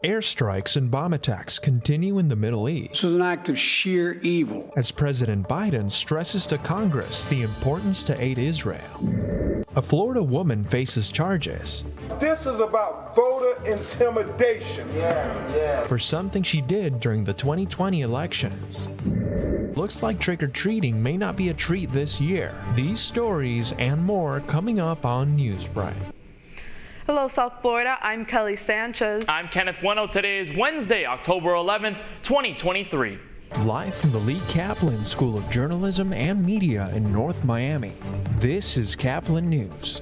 Airstrikes and bomb attacks continue in the Middle East. This is an act of sheer evil. As President Biden stresses to Congress the importance to aid Israel. A Florida woman faces charges. This is about voter intimidation. For something she did during the 2020 elections. Looks like trick-or-treating may not be a treat this year. These stories and more coming up on Newsbreak. Hello, South Florida. I'm Kelly Sanchez. I'm Kenneth Bueno. Today is Wednesday, October 11th, 2023. Live from the Lee Caplin School of Journalism and Media in North Miami, this is Caplin News.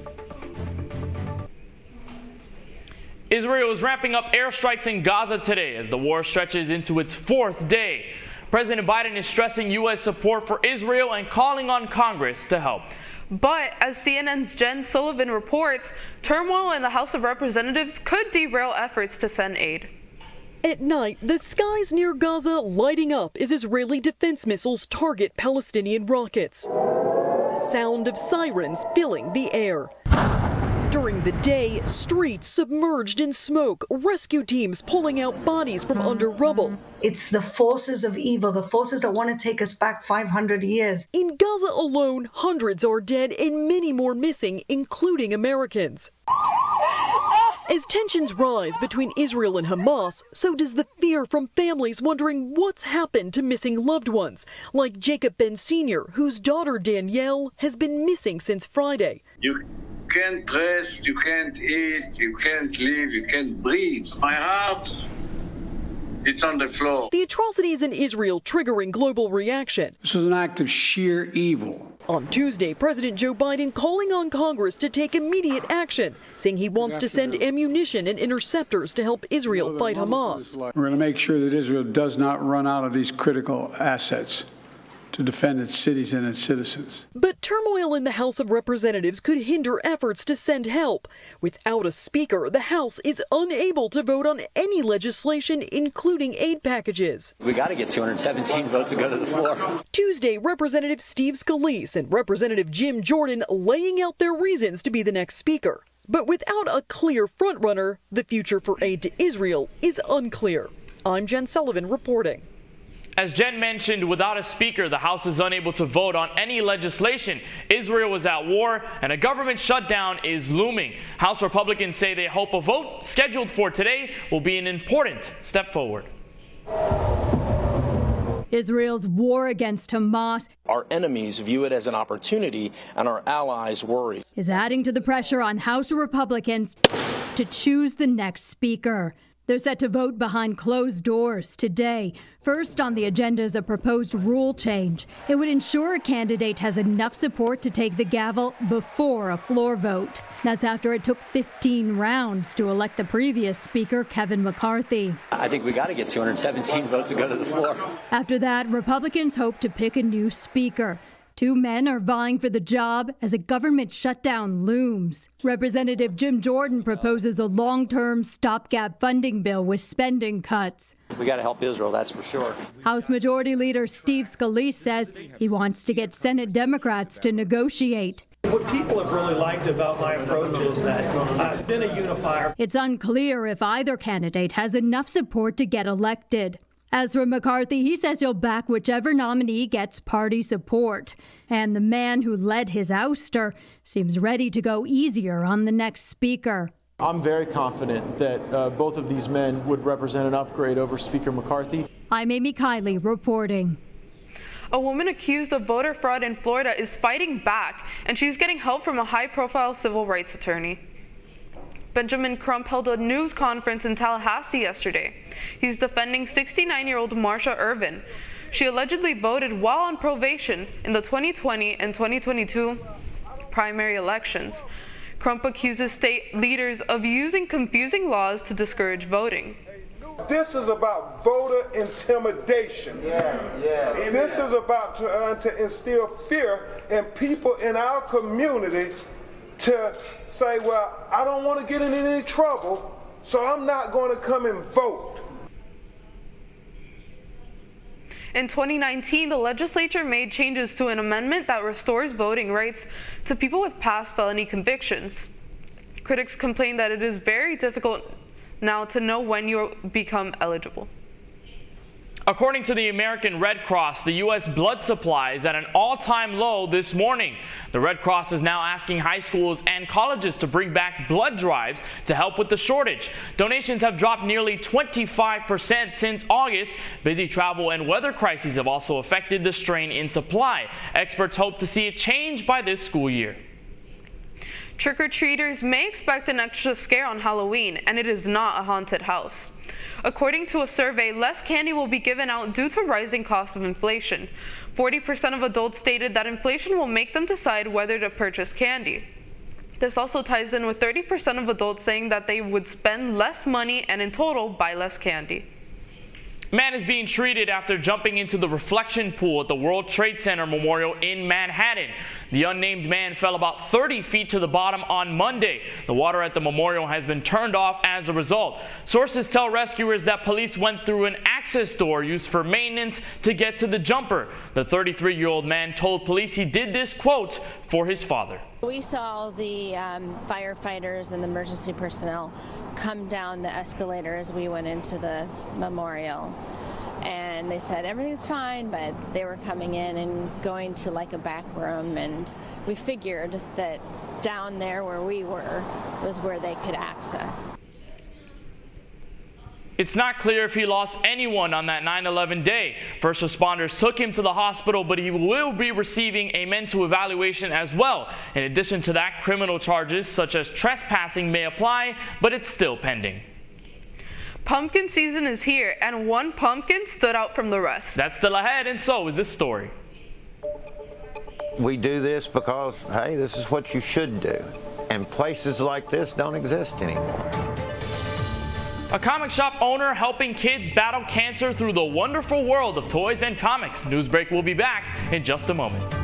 Israel is ramping up airstrikes in Gaza today as the war stretches into its fourth day. President Biden is stressing U.S. support for Israel and calling on Congress to help. But as CNN's Jen Sullivan reports, turmoil in the House of Representatives could derail efforts to send aid. At night, the skies near Gaza lighting up as Israeli defense missiles target Palestinian rockets. The sound of sirens filling the air. During the day, streets submerged in smoke, rescue teams pulling out bodies from under rubble. It's the forces of evil, the forces that want to take us back 500 years. In Gaza alone, hundreds are dead and many more missing, including Americans. As tensions rise between Israel and Hamas, so does the fear from families wondering what's happened to missing loved ones, like Jacob Ben Sr., whose daughter Danielle has been missing since Friday. You can't rest, you can't eat, you can't live, you can't breathe. My heart, it's on the floor. The atrocities in Israel triggering global reaction. This is an act of sheer evil. On Tuesday, President Joe Biden calling on Congress to take immediate action, saying he wants to send ammunition and interceptors to help Israel fight Hamas. We're going to make sure that Israel does not run out of these critical assets to defend its cities and its citizens. But turmoil in the House of Representatives could hinder efforts to send help. Without a speaker, the House is unable to vote on any legislation, including aid packages. We got to get 217 votes to go to the floor. Tuesday, Representative Steve Scalise and Representative Jim Jordan laying out their reasons to be the next speaker. But without a clear frontrunner, the future for aid to Israel is unclear. I'm Jen Sullivan reporting. As Jen mentioned, without a speaker, the House is unable to vote on any legislation. Israel is at war, and a government shutdown is looming. House Republicans say they hope a vote scheduled for today will be an important step forward. Israel's war against Hamas, our enemies view it as an opportunity, and our allies worry, is adding to the pressure on House Republicans to choose the next speaker. They're set to vote behind closed doors today. First on the agenda is a proposed rule change. It would ensure a candidate has enough support to take the gavel before a floor vote. That's after it took 15 rounds to elect the previous speaker, Kevin McCarthy. I think we got to get 217 votes to go to the floor. After that, Republicans hope to pick a new speaker. Two men are vying for the job as a government shutdown looms. Representative Jim Jordan proposes a long-term stopgap funding bill with spending cuts. We got to help Israel, that's for sure. House Majority Leader Steve Scalise says he wants to get Senate Democrats to negotiate. What people have really liked about my approach is that I've been a unifier. It's unclear if either candidate has enough support to get elected. As for McCarthy, he says he'll back whichever nominee gets party support. And the man who led his ouster seems ready to go easier on the next speaker. I'm very confident that both of these men would represent an upgrade over Speaker McCarthy. I'm Amy Kiley reporting. A woman accused of voter fraud in Florida is fighting back, and she's getting help from a high-profile civil rights attorney. Benjamin Crump held a news conference in Tallahassee yesterday. He's defending 69-year-old Marsha Irvin. She allegedly voted while on probation in the 2020 and 2022 primary elections. Crump accuses state leaders of using confusing laws to discourage voting. This is about voter intimidation. This is about to instill fear in people in our community to say, well, I don't want to get in any trouble, so I'm not going to come and vote. In 2019, the legislature made changes to an amendment that restores voting rights to people with past felony convictions. Critics complain that it is very difficult now to know when you become eligible. According to the American Red Cross, the U.S. blood supply is at an all-time low this morning. The Red Cross is now asking high schools and colleges to bring back blood drives to help with the shortage. Donations have dropped nearly 25% since August. Busy travel and weather crises have also affected the strain in supply. Experts hope to see a change by this school year. Trick-or-treaters may expect an extra scare on Halloween, and it is not a haunted house. According to a survey, less candy will be given out due to rising costs of inflation. 40% of adults stated that inflation will make them decide whether to purchase candy. This also ties in with 30% of adults saying that they would spend less money and in total buy less candy. Man is being treated after jumping into the reflection pool at the World Trade Center Memorial in Manhattan. The unnamed man fell about 30 feet to the bottom on Monday. The water at the memorial has been turned off as a result. Sources tell rescuers that police went through an access door used for maintenance to get to the jumper. The 33-year-old man told police he did this, quote, for his father. We saw the firefighters and the emergency personnel come down the escalator as we went into the memorial. And they said everything's fine, but they were coming in and going to like a back room, and we figured that down there where we were was where they could access. It's not clear if he lost anyone on that 9/11 day. First responders took him to the hospital, but he will be receiving a mental evaluation as well. In addition to that, criminal charges such as trespassing may apply, but it's still pending. Pumpkin season is here, and one pumpkin stood out from the rest. That's still ahead, and so is this story. We do this because, hey, this is what you should do. And places like this don't exist anymore. A comic shop owner helping kids battle cancer through the wonderful world of toys and comics. Newsbreak will be back in just a moment.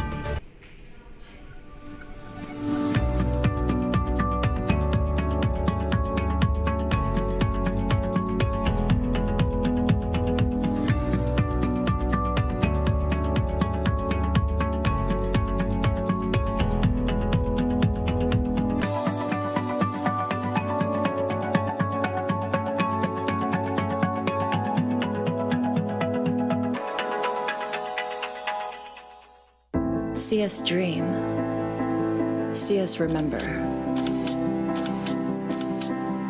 See us dream. See us remember.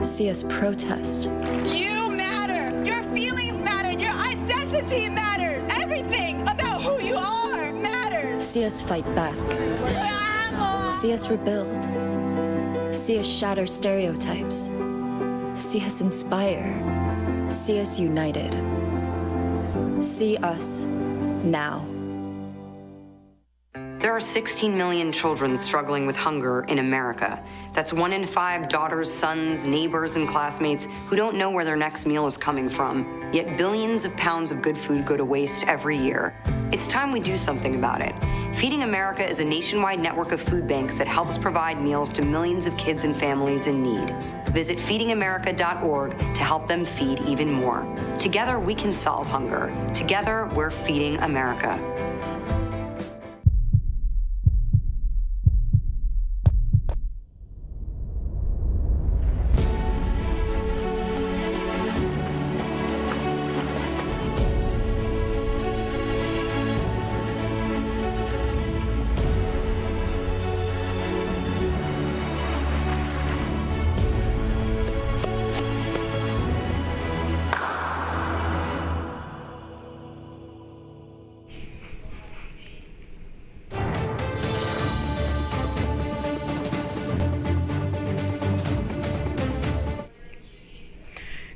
See us protest. You matter. Your feelings matter. Your identity matters. Everything about who you are matters. See us fight back. See us rebuild. See us shatter stereotypes. See us inspire. See us united. See us now. There are 16 million children struggling with hunger in America. That's 1 in 5 daughters, sons, neighbors, and classmates who don't know where their next meal is coming from. Yet billions of pounds of good food go to waste every year. It's time we do something about it. Feeding America is a nationwide network of food banks that helps provide meals to millions of kids and families in need. Visit feedingamerica.org to help them feed even more. Together, we can solve hunger. Together, we're feeding America.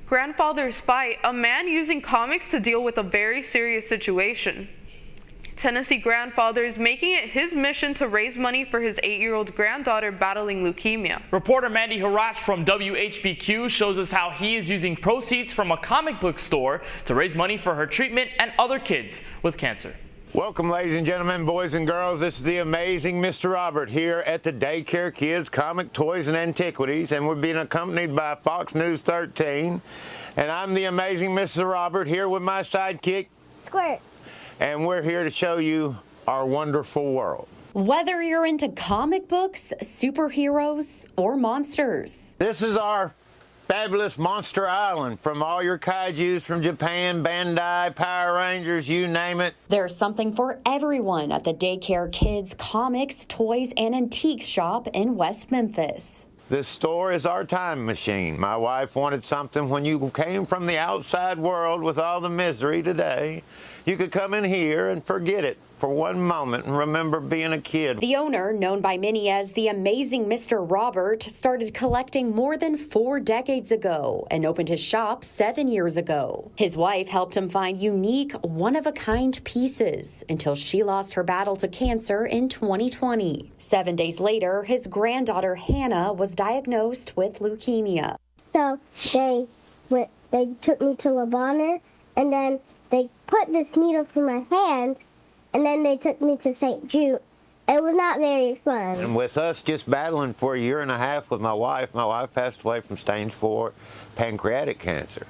Grandfather's fight, a man using comics to deal with a very serious situation. Tennessee grandfather is making it his mission to raise money for his 8-year-old granddaughter battling leukemia. Reporter Mandy Harach from WHBQ shows us how he is using proceeds from a comic book store to raise money for her treatment and other kids with cancer. Welcome, ladies and gentlemen, boys and girls. This is the amazing Mr. Robert here at the Daycare Kids Comic Toys and Antiquities, and we're being accompanied by Fox News 13. And I'm the amazing Mr. Robert here with my sidekick, Squirt. And we're here to show you our wonderful world. Whether you're into comic books, superheroes, or monsters. This is our fabulous Monster Island from all your kaijus from Japan, Bandai, Power Rangers, you name it. There's something for everyone at the Daycare Kids Comics, Toys, and Antiques shop in West Memphis. This store is our time machine. My wife wanted something when you came from the outside world with all the misery today. You could come in here and forget it for one moment and remember being a kid. The owner, known by many as the amazing Mr. Robert, started collecting more than 4 decades ago and opened his shop 7 years ago. His wife helped him find unique, one-of-a-kind pieces until she lost her battle to cancer in 2020. 7 days later, his granddaughter Hannah was diagnosed with leukemia. So they took me to Lebanon, and then they put this needle through my hand, and then they took me to St. Jude. It was not very fun. And with us just battling for a year and a half with my wife passed away from stage 4 pancreatic cancer.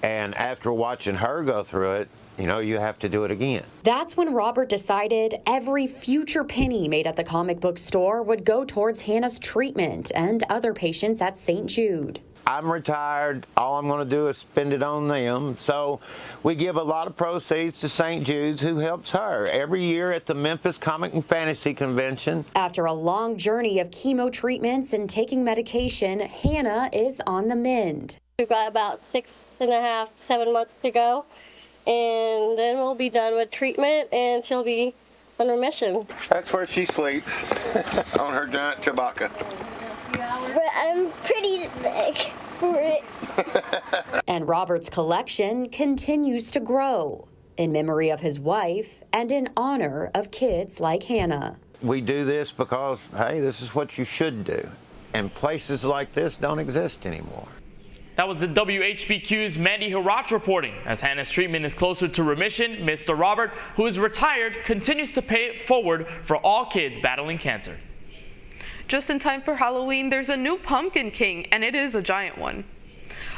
And after watching her go through it, you know, you have to do it again. That's when Robert decided every future penny made at the comic book store would go towards Hannah's treatment and other patients at St. Jude. I'm retired. All I'm going to do is spend it on them. So we give a lot of proceeds to St. Jude's, who helps her every year at the Memphis Comic and Fantasy Convention. After a long journey of chemo treatments and taking medication, Hannah is on the mend. We've got about 6.5, 7 months to go, and then we'll be done with treatment, and she'll be in remission. That's where she sleeps, on her giant Chewbacca. But I'm pretty big for it. And Robert's collection continues to grow in memory of his wife and in honor of kids like Hannah. We do this because, hey, this is what you should do. And places like this don't exist anymore. That was the WHBQ's Mandy Hirach reporting. As Hannah's treatment is closer to remission, Mr. Robert, who is retired, continues to pay it forward for all kids battling cancer. Just in time for Halloween, there's a new Pumpkin King, and it is a giant one.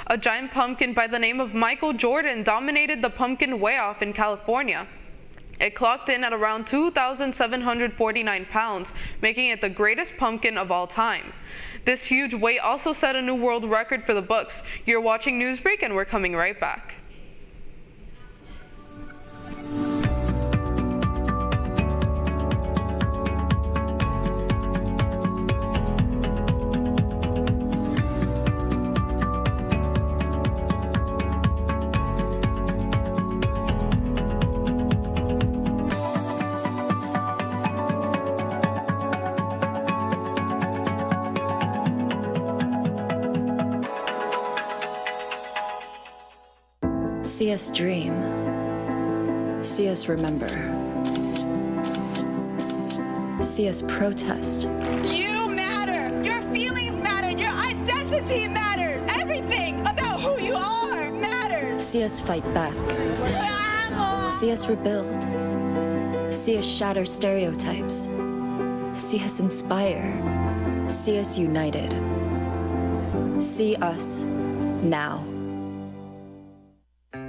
A giant pumpkin by the name of Michael Jordan dominated the pumpkin weigh-off in California. It clocked in at around 2,749 pounds, making it the greatest pumpkin of all time. This huge weight also set a new world record for the books. You're watching Newsbreak, and we're coming right back. See us dream. See us remember. See us protest. You matter. Your feelings matter. Your identity matters. Everything about who you are matters. See us fight back. See us rebuild. See us shatter stereotypes. See us inspire. See us united. See us now.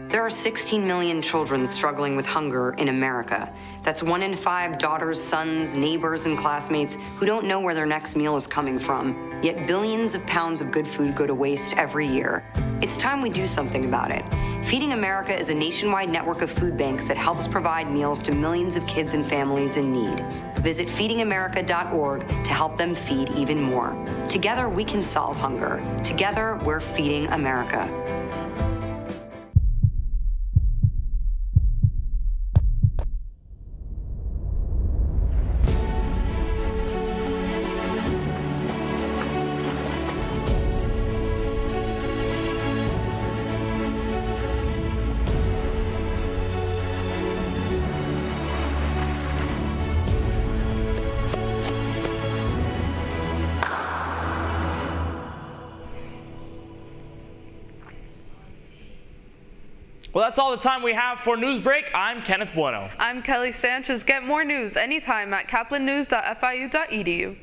There are 16 million children struggling with hunger in America. That's 1 in 5 daughters, sons, neighbors, and classmates who don't know where their next meal is coming from. Yet billions of pounds of good food go to waste every year. It's time we do something about it. Feeding America is a nationwide network of food banks that helps provide meals to millions of kids and families in need. Visit feedingamerica.org to help them feed even more. Together, we can solve hunger. Together, we're feeding America. Well, that's all the time we have for Newsbreak. I'm Kenneth Bueno. I'm Kelly Sanchez. Get more news anytime at caplinnews.fiu.edu.